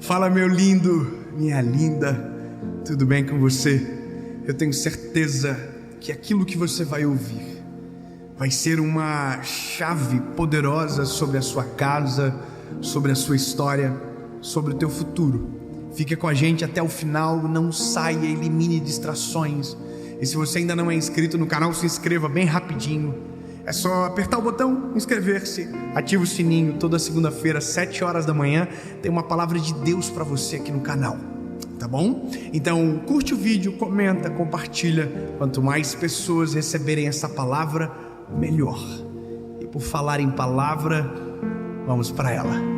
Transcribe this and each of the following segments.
Fala, meu lindo, minha linda, tudo bem com você? Eu tenho certeza que aquilo que você vai ouvir vai ser uma chave poderosa sobre a sua casa, sobre a sua história, sobre o teu futuro. Fica com a gente até o final, não saia, elimine distrações. E se você ainda não é inscrito no canal, se inscreva bem rapidinho. É só apertar o botão, inscrever-se, ativa o sininho. Toda segunda-feira, 7 horas da manhã, tem uma palavra de Deus para você aqui no canal, tá bom? Então curte o vídeo, comenta, compartilha. Quanto mais pessoas receberem essa palavra, melhor. E por falar em palavra, vamos para ela.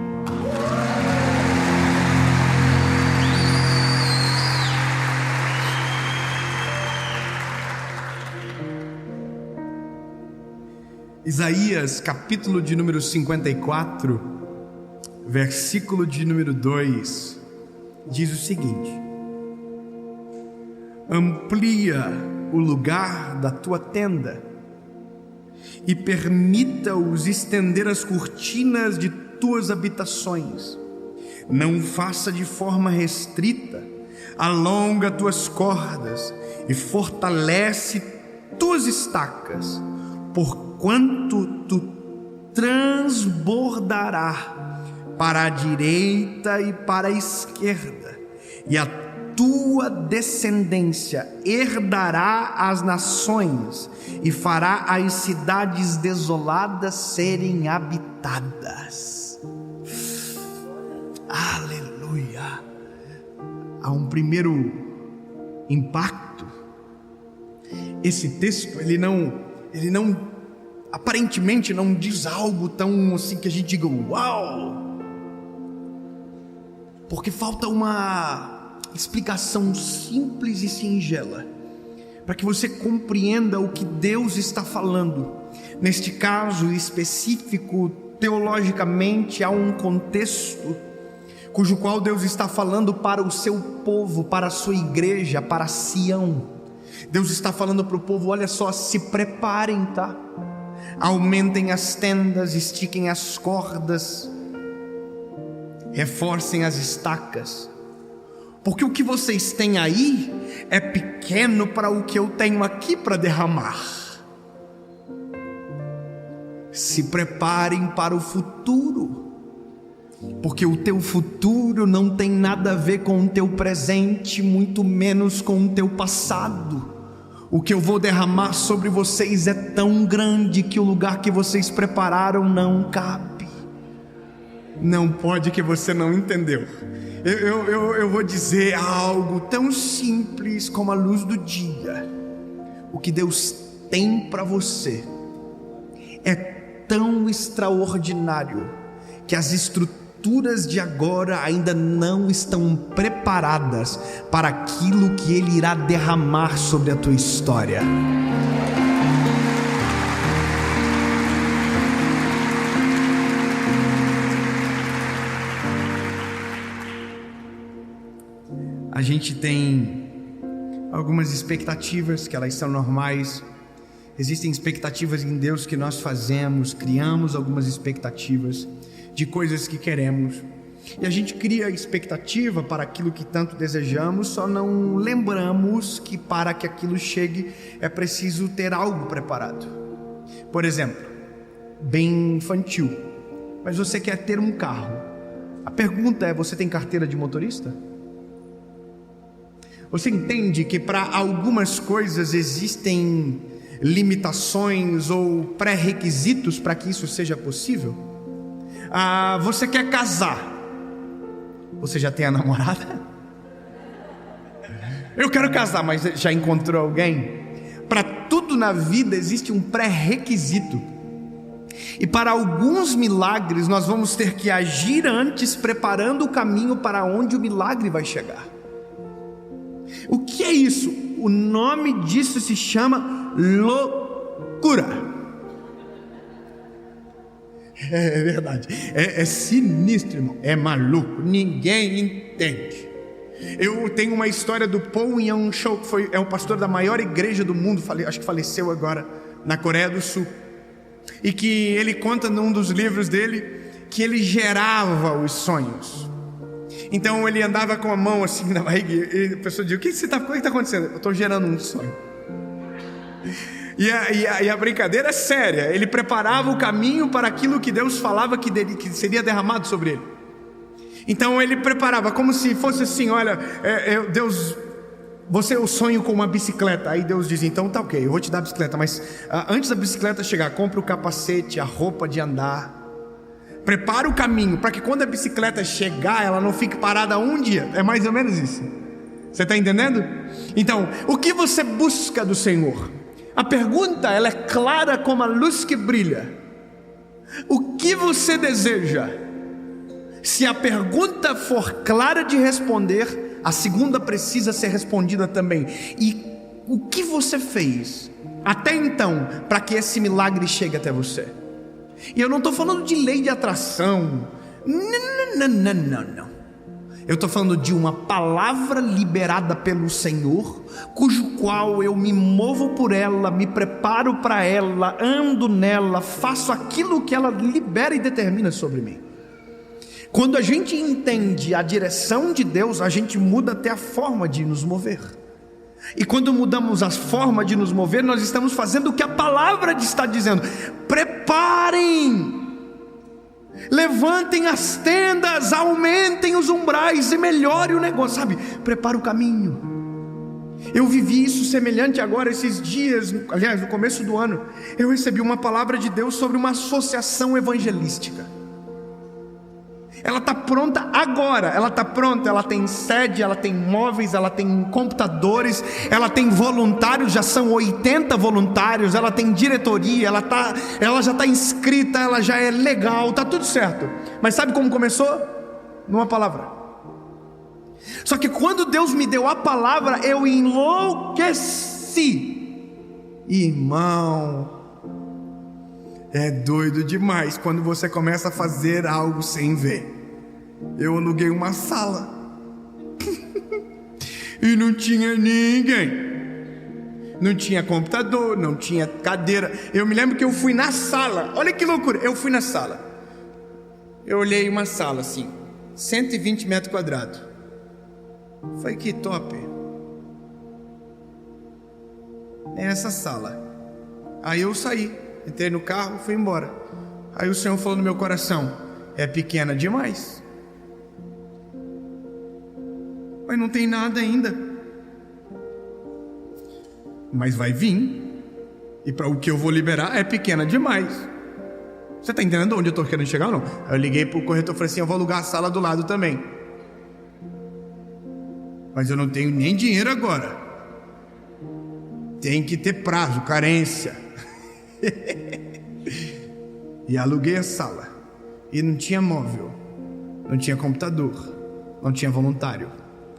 Isaías, capítulo de número 54, versículo de número 2, diz o seguinte: amplia o lugar da tua tenda e permita-os estender as cortinas de tuas habitações. Não faça de forma restrita, alonga tuas cordas e fortalece tuas estacas, porquanto tu transbordará para a direita e para a esquerda, e a tua descendência herdará as nações e fará as cidades desoladas serem habitadas. Aleluia! Há um primeiro impacto. Esse texto, ele não aparentemente não diz algo tão assim que a gente diga uau, porque falta uma explicação simples e singela para que você compreenda o que Deus está falando. Neste caso específico, teologicamente, há um contexto cujo qual Deus está falando para o seu povo, para a sua igreja, para Sião. Deus está falando para o povo: olha só, se preparem, tá? Aumentem as tendas, estiquem as cordas, reforcem as estacas, porque o que vocês têm aí é pequeno para o que eu tenho aqui para derramar. Se preparem para o futuro, porque o teu futuro não tem nada a ver com o teu presente, muito menos com o teu passado. O que eu vou derramar sobre vocês é tão grande que o lugar que vocês prepararam não cabe. Não pode que você não entendeu. Eu vou dizer algo tão simples como a luz do dia. O que Deus tem para você é tão extraordinário que as estruturas de agora ainda não estão preparadas para aquilo que Ele irá derramar sobre a tua história. A gente tem algumas expectativas que elas são normais. Existem expectativas em Deus que nós fazemos, criamos algumas expectativas de coisas que queremos, e a gente cria expectativa para aquilo que tanto desejamos, só não lembramos que para que aquilo chegue é preciso ter algo preparado. Por exemplo, bem infantil, mas você quer ter um carro. A pergunta é: você tem carteira de motorista? Você entende que para algumas coisas existem limitações ou pré-requisitos para que isso seja possível? Você quer casar? Você já tem a namorada? Eu quero casar, mas já encontrou alguém? Para tudo na vida existe um pré-requisito. E para alguns milagres nós vamos ter que agir antes, preparando o caminho para onde o milagre vai chegar. O que é isso? O nome disso se chama loucura. É verdade, é sinistro, irmão. É maluco, ninguém entende. Eu tenho uma história do Paul Yang-cho, que é o pastor da maior igreja do mundo, acho que faleceu agora, na Coreia do Sul. E que ele conta num dos livros dele que ele gerava os sonhos. Então ele andava com a mão assim na barriga, e a pessoa dizia: o que está acontecendo? Eu estou gerando um sonho. E a brincadeira é séria. Ele preparava o caminho para aquilo que Deus falava que seria derramado sobre ele. Então ele preparava como se fosse assim: olha, Deus, eu sonho com uma bicicleta. Aí Deus diz: então tá ok, eu vou te dar a bicicleta, mas antes da bicicleta chegar, compra o capacete, a roupa de andar, prepara o caminho para que quando a bicicleta chegar, ela não fique parada um dia. É mais ou menos isso. Você está entendendo? Então, o que você busca do Senhor? A pergunta, ela é clara como a luz que brilha. O que você deseja? Se a pergunta for clara de responder, a segunda precisa ser respondida também. E o que você fez até então para que esse milagre chegue até você? E eu não estou falando de lei de atração. Não. Eu estou falando de uma palavra liberada pelo Senhor, cujo qual eu me movo por ela, me preparo para ela, ando nela, faço aquilo que ela libera e determina sobre mim. Quando a gente entende a direção de Deus, a gente muda até a forma de nos mover. E quando mudamos a forma de nos mover, nós estamos fazendo o que a palavra está dizendo: preparem, levantem as tendas, aumentem os umbrais e melhore o negócio, sabe? Prepara o caminho. Eu vivi isso semelhante agora esses dias, aliás, no começo do ano. Eu recebi uma palavra de Deus sobre uma associação evangelística. Ela está pronta agora, ela está pronta, ela tem sede, ela tem móveis, ela tem computadores, ela tem voluntários, já são 80 voluntários, ela tem diretoria, ela já está inscrita, ela já é legal, está tudo certo. Mas sabe como começou? Numa palavra. Só que quando Deus me deu a palavra, eu enlouqueci. Irmão, é doido demais quando você começa a fazer algo sem ver. Eu aluguei uma sala e não tinha ninguém. Não tinha computador, não tinha cadeira. Eu me lembro que eu fui na sala. Olha que loucura, eu fui na sala. Eu olhei uma sala assim, 120 metros quadrados. Falei: que top. É essa sala. Aí eu saí, entrei no carro, fui embora. Aí o Senhor falou no meu coração: é pequena demais. Mas não tem nada ainda. Mas vai vir. E para o que eu vou liberar é pequena demais. Você está entendendo onde eu estou querendo chegar ou não? Aí eu liguei para o corretor e falei assim: eu vou alugar a sala do lado também. Mas eu não tenho nem dinheiro agora. Tem que ter prazo, carência. E aluguei a sala. E não tinha móvel, não tinha computador, não tinha voluntário,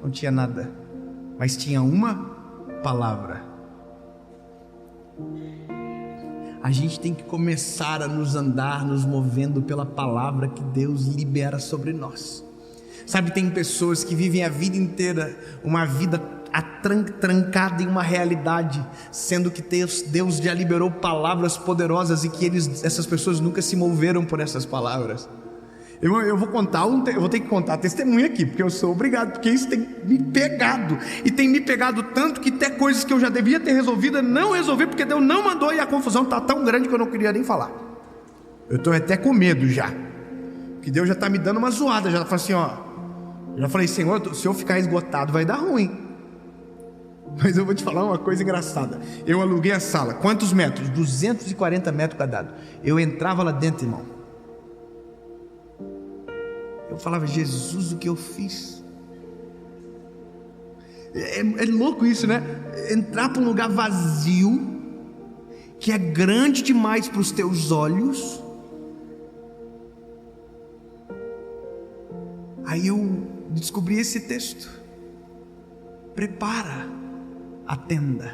não tinha nada. Mas tinha uma palavra. A gente tem que começar a nos movendo pela palavra que Deus libera sobre nós. Sabe, tem pessoas que vivem a vida inteira uma vida trancada em uma realidade, sendo que Deus já liberou palavras poderosas e que essas pessoas nunca se moveram por essas palavras. Eu vou ter que contar testemunho aqui, porque eu sou obrigado, porque isso tem me pegado, e tem me pegado tanto que até coisas que eu já devia ter resolvido, eu não resolvi, porque Deus não mandou, e a confusão está tão grande que eu não queria nem falar. Eu estou até com medo já, que Deus já está me dando uma zoada, já falou assim, já falei: Senhor, se eu ficar esgotado vai dar ruim. Mas eu vou te falar uma coisa engraçada. Eu aluguei a sala, quantos metros? 240 metros quadrados. Eu entrava lá dentro, irmão, eu falava: Jesus, o que eu fiz? É louco isso, né? Entrar para um lugar vazio, que é grande demais para os teus olhos. Aí eu descobri esse texto: prepara a tenda,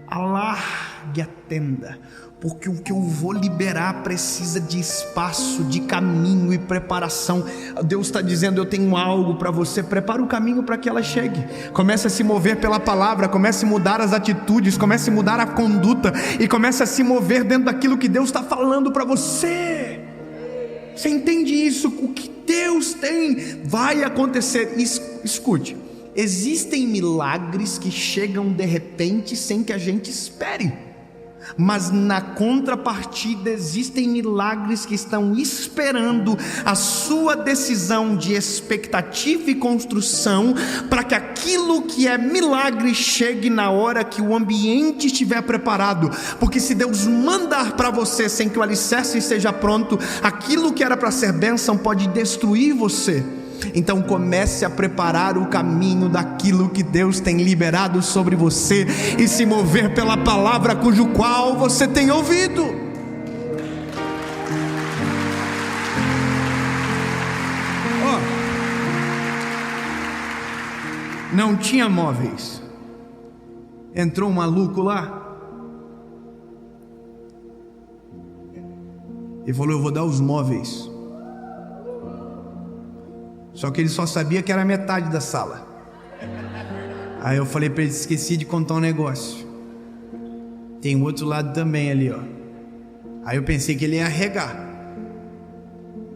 alargue a tenda, porque o que eu vou liberar precisa de espaço, de caminho e preparação. Deus está dizendo: eu tenho algo para você, prepara o caminho para que ela chegue. Comece a se mover pela palavra, comece a mudar as atitudes, comece a mudar a conduta, e comece a se mover dentro daquilo que Deus está falando para você. Você entende isso? O que Deus tem vai acontecer. Escute, existem milagres que chegam de repente sem que a gente espere. Mas na contrapartida existem milagres que estão esperando a sua decisão de expectativa e construção, para que aquilo que é milagre chegue na hora que o ambiente estiver preparado. Porque se Deus mandar para você sem que o alicerce esteja pronto, aquilo que era para ser bênção pode destruir você. Então comece a preparar o caminho daquilo que Deus tem liberado sobre você e se mover pela palavra cujo qual você tem ouvido. Não tinha móveis. Entrou um maluco lá e falou: eu vou dar os móveis. Só que ele só sabia que era metade da sala. Aí eu falei para ele: esqueci de contar um negócio. Tem um outro lado também ali, ó. Aí eu pensei que ele ia regar.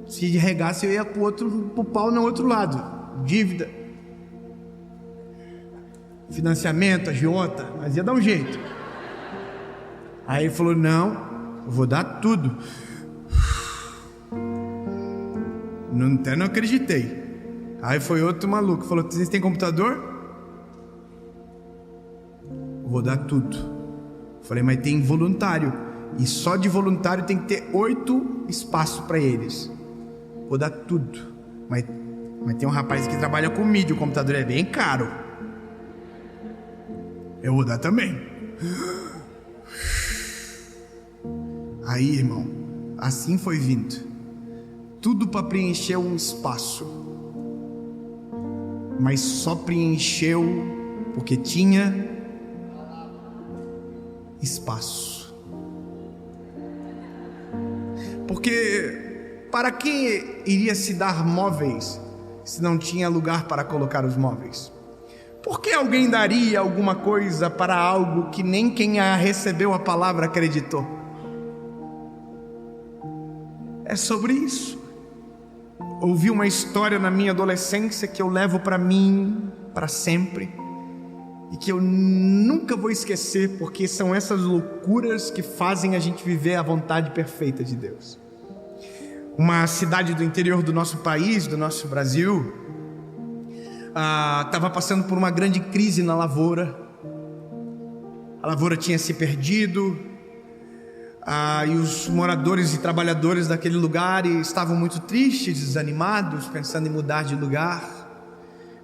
Se regasse, eu ia pro pau no outro lado. Dívida, financiamento, agiota, mas ia dar um jeito. Aí ele falou: não, eu vou dar tudo. Até não acreditei. Aí foi outro maluco, falou: vocês têm computador? Vou dar tudo. Falei: mas tem voluntário, e só de voluntário tem que ter 8 espaços para eles. Vou dar tudo. Mas tem um rapaz que trabalha com mídia, o computador é bem caro. Eu vou dar também. Aí, irmão, assim foi vindo. Tudo para preencher um espaço. Mas só preencheu porque tinha espaço. Porque para que iria se dar móveis se não tinha lugar para colocar os móveis? Por que alguém daria alguma coisa para algo que nem quem recebeu a palavra acreditou? É sobre isso. Ouvi uma história na minha adolescência que eu levo para mim para sempre e que eu nunca vou esquecer, porque são essas loucuras que fazem a gente viver a vontade perfeita de Deus. Uma cidade do interior do nosso país, do nosso Brasil, estava passando por uma grande crise na lavoura. A lavoura tinha se perdido. E os moradores e trabalhadores daquele lugar estavam muito tristes, desanimados, pensando em mudar de lugar.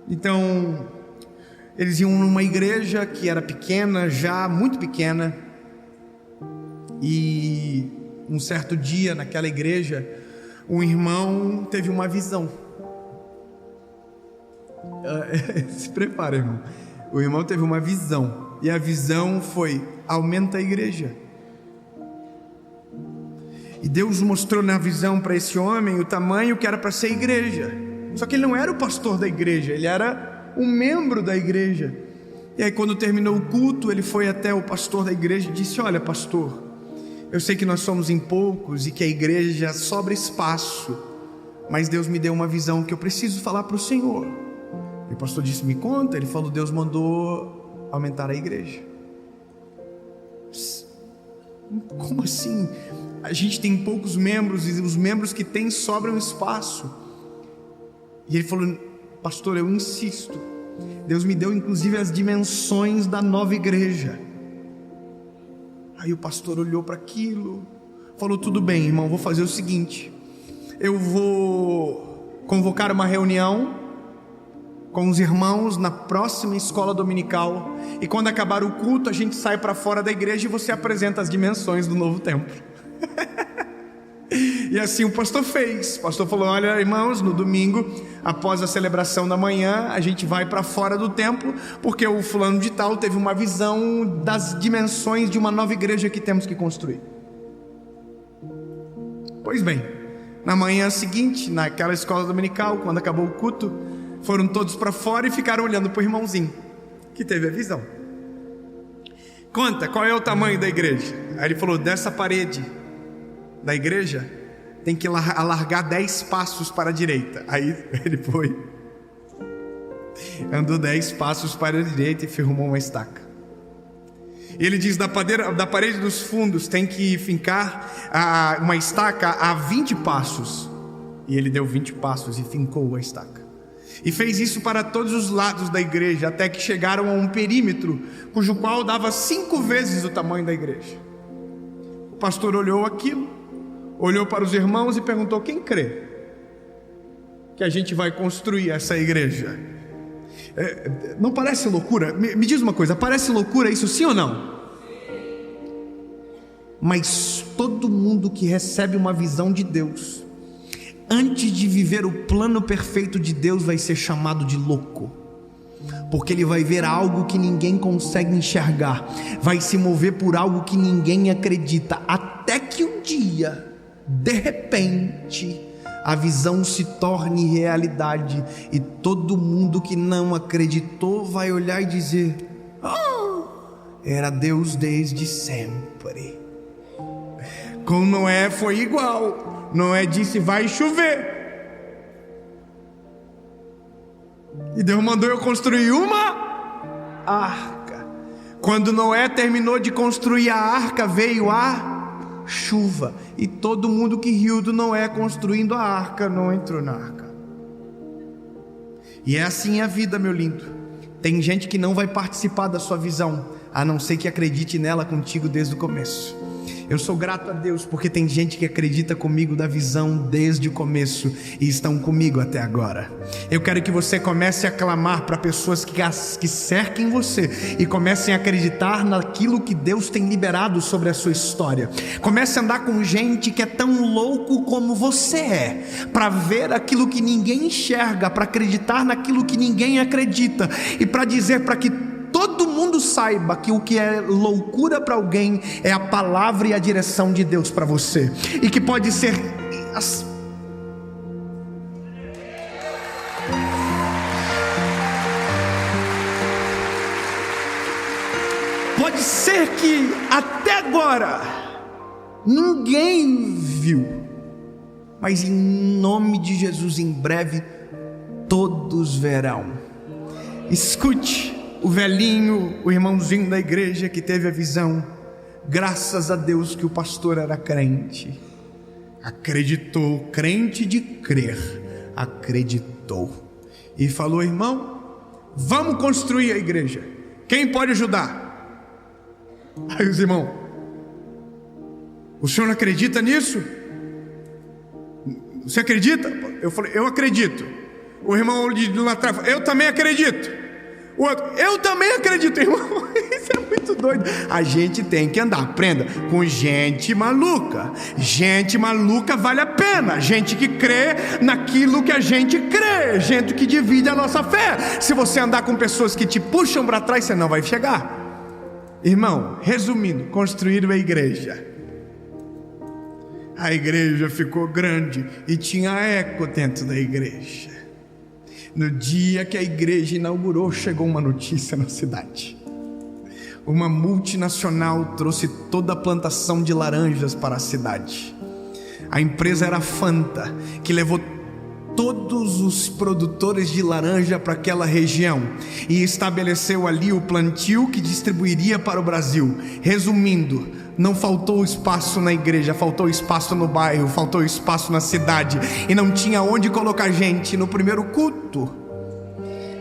Então eles iam numa igreja que era pequena, já muito pequena. E um certo dia naquela igreja, um irmão teve uma visão. Se prepara, irmão. O irmão teve uma visão, e a visão foi: aumenta a igreja. E Deus mostrou na visão para esse homem o tamanho que era para ser igreja. Só que ele não era o pastor da igreja, ele era um membro da igreja. E aí, quando terminou o culto, ele foi até o pastor da igreja e disse: olha, pastor, eu sei que nós somos em poucos e que a igreja sobra espaço, mas Deus me deu uma visão que eu preciso falar para o senhor. E o pastor disse: me conta. Ele falou: Deus mandou aumentar a igreja. Como assim? A gente tem poucos membros e os membros que tem sobram espaço. E ele falou: pastor, eu insisto. Deus me deu inclusive as dimensões da nova igreja. Aí o pastor olhou para aquilo, falou: tudo bem, irmão, vou fazer o seguinte: eu vou convocar uma reunião com os irmãos na próxima escola dominical, e quando acabar o culto a gente sai para fora da igreja e você apresenta as dimensões do novo templo. E assim o pastor fez. O pastor falou: olha, irmãos, no domingo, após a celebração da manhã, a gente vai para fora do templo, porque o fulano de tal teve uma visão das dimensões de uma nova igreja que temos que construir. Pois bem, na manhã seguinte, naquela escola dominical, quando acabou o culto, foram todos para fora e ficaram olhando para o irmãozinho que teve a visão. Conta, qual é o tamanho da igreja? Aí ele falou: dessa parede da igreja tem que alargar 10 passos para a direita. Aí ele foi, andou 10 passos para a direita e firmou uma estaca. Ele diz: da parede dos fundos tem que fincar uma estaca a 20 passos. E ele deu 20 passos e fincou a estaca. E fez isso para todos os lados da igreja, até que chegaram a um perímetro, cujo qual dava 5 vezes o tamanho da igreja. O pastor olhou aquilo, olhou para os irmãos e perguntou: quem crê que a gente vai construir essa igreja? Não parece loucura? Me diz uma coisa, parece loucura isso, sim ou não? Mas todo mundo que recebe uma visão de Deus, antes de viver o plano perfeito de Deus, vai ser chamado de louco, porque ele vai ver algo que ninguém consegue enxergar, vai se mover por algo que ninguém acredita, até que um dia, de repente, a visão se torne realidade, e todo mundo que não acreditou vai olhar e dizer: era Deus desde sempre. Com Noé foi igual. Noé disse: vai chover, e Deus mandou eu construir uma arca. Quando Noé terminou de construir a arca, veio a chuva, e todo mundo que riu do Noé construindo a arca não entrou na arca. E é assim a vida, meu lindo. Tem gente que não vai participar da sua visão, a não ser que acredite nela contigo desde o começo. Eu sou grato a Deus porque tem gente que acredita comigo da visão desde o começo e estão comigo até agora. Eu quero que você comece a clamar para pessoas que cerquem você e comecem a acreditar naquilo que Deus tem liberado sobre a sua história. Comece a andar com gente que é tão louco como você é, para ver aquilo que ninguém enxerga, para acreditar naquilo que ninguém acredita, e para dizer para que todo mundo saiba que o que é loucura para alguém é a palavra e a direção de Deus para você, e que pode ser que até agora ninguém viu, mas em nome de Jesus, em breve todos verão. Escute, o velhinho, o irmãozinho da igreja que teve a visão, graças a Deus que o pastor era crente, acreditou, crente de crer, acreditou, e falou: irmão, vamos construir a igreja, quem pode ajudar? Aí os irmãos: o senhor não acredita nisso? Você acredita? Eu falei: eu acredito. O irmão de lá atrás: eu também acredito. O outro: eu também acredito. Irmão, isso é muito doido. A gente tem que andar, aprenda, com gente maluca. Gente maluca vale a pena. Gente que crê naquilo que a gente crê. Gente que divide a nossa fé. Se você andar com pessoas que te puxam para trás, você não vai chegar. Irmão, resumindo, construíram a igreja. A igreja ficou grande e tinha eco dentro da igreja. No dia que a igreja inaugurou, chegou uma notícia na cidade. Uma multinacional trouxe toda a plantação de laranjas para a cidade. A empresa era Fanta, que levou todos os produtores de laranja para aquela região e estabeleceu ali o plantio que distribuiria para o Brasil. Resumindo, não faltou espaço na igreja, faltou espaço no bairro, faltou espaço na cidade, e não tinha onde colocar gente. No primeiro culto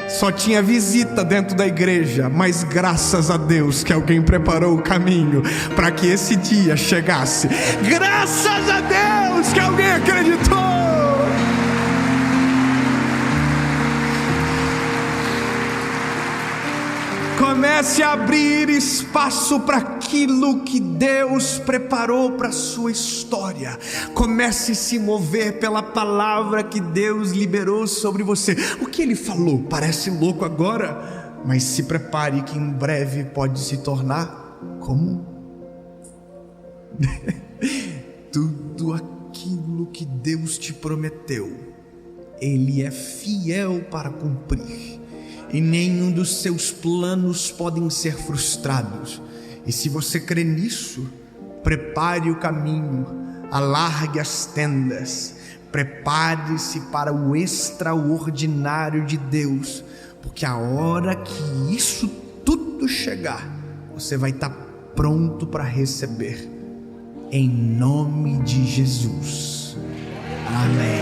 só tinha visita dentro da igreja, mas graças a Deus que alguém preparou o caminho para que esse dia chegasse. Graças a Deus que alguém acreditou. Comece a abrir espaço para aquilo que Deus preparou para a sua história. Comece a se mover pela palavra que Deus liberou sobre você. O que Ele falou parece louco agora, mas se prepare que em breve pode se tornar comum. Tudo aquilo que Deus te prometeu, Ele é fiel para cumprir. E nenhum dos seus planos podem ser frustrados. E se você crê nisso, prepare o caminho, alargue as tendas, prepare-se para o extraordinário de Deus, porque a hora que isso tudo chegar, você vai estar pronto para receber, em nome de Jesus. Amém.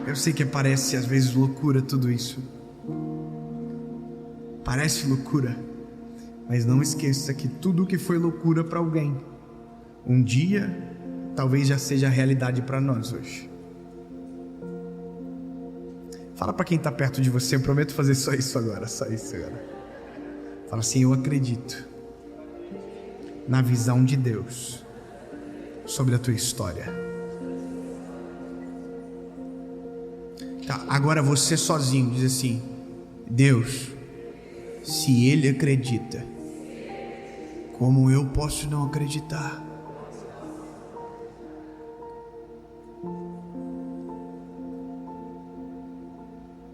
Eu sei que parece às vezes loucura tudo isso. Parece loucura, mas não esqueça que tudo que foi loucura para alguém, um dia talvez já seja realidade para nós hoje. Fala para quem está perto de você, eu prometo fazer só isso agora. Fala assim: eu acredito na visão de Deus sobre a tua história. Tá, agora você sozinho diz assim: Deus, se Ele acredita, como eu posso não acreditar?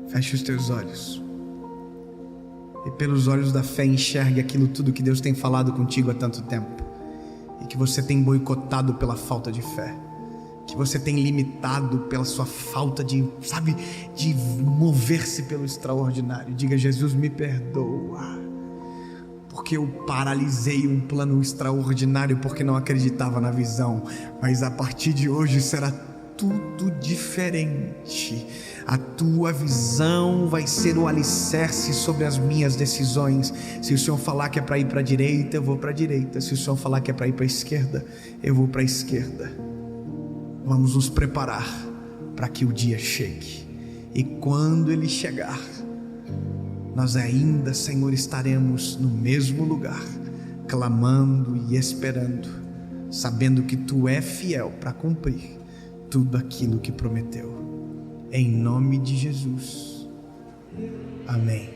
Feche os teus olhos e pelos olhos da fé enxergue aquilo tudo que Deus tem falado contigo há tanto tempo e que você tem boicotado pela falta de fé, que você tem limitado pela sua falta de mover-se pelo extraordinário. Diga: Jesus, me perdoa, porque eu paralisei um plano extraordinário porque não acreditava na visão, mas a partir de hoje será tudo diferente. A tua visão vai ser o alicerce sobre as minhas decisões. Se o Senhor falar que é para ir para a direita, eu vou para a direita. Se o Senhor falar que é para ir para a esquerda, eu vou para a esquerda. Vamos nos preparar para que o dia chegue, e quando ele chegar, nós ainda, Senhor, estaremos no mesmo lugar, clamando e esperando, sabendo que Tu é fiel para cumprir tudo aquilo que prometeu. Em nome de Jesus. Amém.